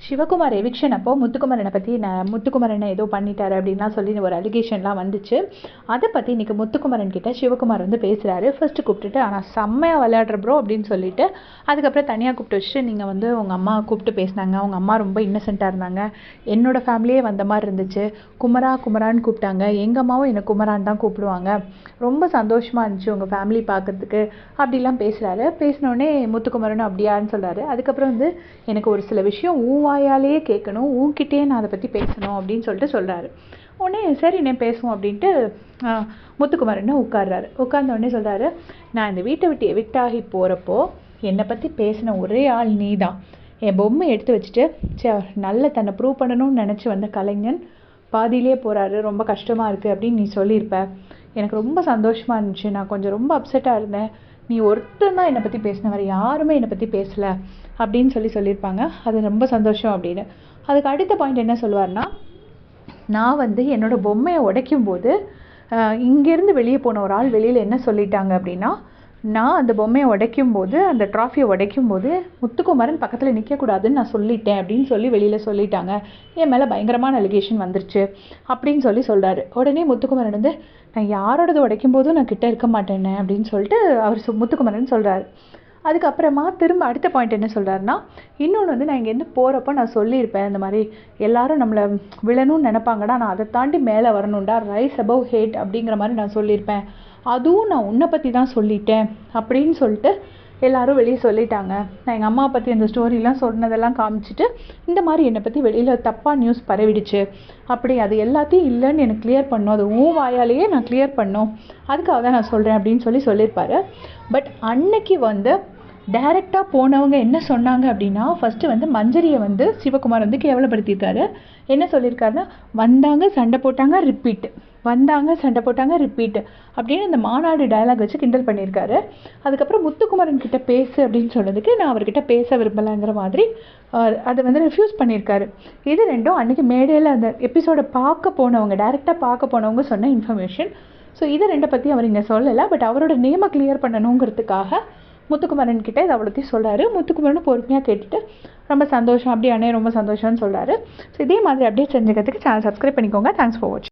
Sivakumar eviction அப்போ முத்துக்குமரனை பற்றி முத்துக்குமரனை ஏதோ பண்ணிட்டாரு அப்படின்லாம் சொல்லி ஒரு அலிகேஷன்லாம் வந்துச்சு. அதை பற்றி இன்றைக்கி முத்துக்குமரன் கிட்ட சிவகுமார் வந்து பேசுகிறாரு. ஃபர்ஸ்ட்டு கூப்பிட்டுட்டு ஆனால் செம்மையாக விளையாடுற ப்ரோ அப்படின்னு சொல்லிட்டு அதுக்கப்புறம் தனியாக கூப்பிட்டு வச்சுட்டு நீங்கள் வந்து உங்கள் அம்மா கூப்பிட்டு பேசினாங்க, அவங்க அம்மா ரொம்ப இன்னசென்ட்டாக இருந்தாங்க, என்னோடய ஃபேமிலியே வந்த மாதிரி இருந்துச்சு, குமரா குமரான்னு கூப்பிட்டாங்க, எங்கள் அம்மாவும் என்னை குமரான்னு தான் கூப்பிடுவாங்க, ரொம்ப சந்தோஷமாக இருந்துச்சு உங்கள் ஃபேமிலி பார்க்கறதுக்கு அப்படிலாம் பேசுகிறாரு. பேசினோடனே முத்துக்குமரனும் அப்படியான்னு சொல்கிறாரு. அதுக்கப்புறம் வந்து எனக்கு ஒரு சில விஷயம் வாயாலேயே கேட்கணும், உன்கிட்டயே நான் அதை பற்றி பேசணும் அப்படின்னு சொல்கிறாரு. உடனே சரி நான் பேசுவோம் அப்படின்ட்டு முத்துக்குமரன் உட்கார்றாரு. உட்கார்ந்த உடனே சொல்கிறாரு, நான் இந்த வீட்டை விட்டு எவிக்ட் ஆகி போகிறப்போ என்னை பற்றி பேசின ஒரே ஆள் நீ தான். என் பொம்மை எடுத்து வச்சுட்டு நல்ல தன்னை ப்ரூவ் பண்ணணும்னு நினச்சி வந்த கலைஞன் பாதியிலே போகிறாரு, ரொம்ப கஷ்டமாக இருக்குது அப்படின்னு நீ சொல்லியிருப்ப. எனக்கு ரொம்ப சந்தோஷமாக இருந்துச்சு, நான் கொஞ்சம் ரொம்ப அப்செட்டாக இருந்தேன், நீ ஒருத்தர் தான் என்னை பற்றி பேசின, வேறு யாருமே என்னை பற்றி பேசலை அப்படின்னு சொல்லியிருப்பாங்க. அது ரொம்ப சந்தோஷம் அப்படின்னு. அதுக்கு அடுத்த பாயிண்ட் என்ன சொல்லுவார்னா, நான் வந்து என்னோடய பொம்மையை உடைக்கும் போது இங்கேருந்து வெளியே போன ஒரு ஆள் வெளியில் என்ன சொல்லிட்டாங்க அப்படின்னா, நான் அந்த பொம்மையை உடைக்கும் போது அந்த ட்ராஃபியை உடைக்கும் போது முத்துக்குமரன் பக்கத்தில் நிற்கக்கூடாதுன்னு நான் சொல்லிட்டேன் அப்படின்னு சொல்லி வெளியில் சொல்லிட்டாங்க, என் மேலே பயங்கரமான அலிகேஷன் வந்துருச்சு அப்படின்னு சொல்கிறாரு. உடனே முத்துக்குமரன் வந்து நான் யாரோடது உடைக்கும் போதும் நான் கிட்டே இருக்க மாட்டேனே அப்படின்னு சொல்லிட்டு அவர் முத்துக்குமரன் சொல்கிறாரு. அதுக்கப்புறமா திரும்ப அடுத்த பாயிண்ட் என்ன சொல்கிறாருன்னா, இன்னொன்று வந்து நான் இங்கேருந்து போகிறப்போ நான் சொல்லியிருப்பேன், இந்த மாதிரி எல்லாரும் நம்மளை விழணும்னு நினைப்பாங்கடா, நான் அதை தாண்டி மேலே வரணும்டா, ரைஸ் அபவ் ஹேட் அப்படிங்கிற மாதிரி நான் சொல்லியிருப்பேன், அதுவும் நான் உன்னை பற்றி தான் சொல்லிட்டேன் அப்படின்னு சொல்லிட்டு எல்லோரும் வெளியே சொல்லிட்டாங்க. நான் எங்கள் அம்மா பற்றி அந்த ஸ்டோரிலாம் சொன்னதெல்லாம் காமிச்சிட்டு இந்த மாதிரி என்னை பற்றி வெளியில் தப்பாக நியூஸ் பரவிடுச்சு, அப்படி அது எல்லாத்தையும் இல்லைன்னு எனக்கு கிளியர் பண்ணணும், அது வாயாலேயே நான் கிளியர் பண்ணோம், அதுக்காக தான் நான் சொல்கிறேன் அப்படின்னு சொல்லியிருப்பார். பட் அன்னைக்கு வந்து டைரெக்டாக போனவங்க என்ன சொன்னாங்க அப்படின்னா, ஃபஸ்ட்டு வந்து மஞ்சரியை வந்து சிவகுமார் வந்து கேவலப்படுத்தியிருக்காரு. என்ன சொல்லியிருக்காருன்னா, வந்தாங்க சண்டை போட்டாங்க ரிப்பீட்டு, வந்தாங்க சண்டை போட்டாங்க ரிப்பீட்டு அப்படின்னு அந்த மாநாடு டயலாக் வச்சு கிண்டல் பண்ணியிருக்காரு. அதுக்கப்புறம் முத்துக்குமரன் கிட்ட பேசு அப்படின்னு சொன்னதுக்கு நான் அவர்கிட்ட பேச விரும்பலைங்கிற மாதிரி அதை வந்து ரெஃப்யூஸ் பண்ணியிருக்காரு. இது ரெண்டும் அன்றைக்கி மேடையில் அந்த எபிசோடை பார்க்க போனவங்க, டைரெக்டாக பார்க்க போனவங்க சொன்ன இன்ஃபர்மேஷன். ஸோ இதை ரெண்டை பற்றி அவர் இங்கே சொல்லலை. பட் அவரோட நேமை கிளியர் பண்ணணுங்கிறதுக்காக முத்துக்குமரன் கிட்டே இதை அவ்வளோத்தையும் சொல்கிறாரு. முத்துக்குமரன் பொறுமையாக கேட்டுட்டு ரொம்ப சந்தோஷம், அப்படி அண்ணே ரொம்ப சந்தோஷம்னு சொல்கிறாரு. ஸோ இதே மாதிரி அப்படியே செஞ்சுக்கிறதுக்கு சேனல் சப்ஸ்கிரைப் பண்ணிக்கோங்க. தேங்க்ஸ் ஃபார் வாட்சிங்.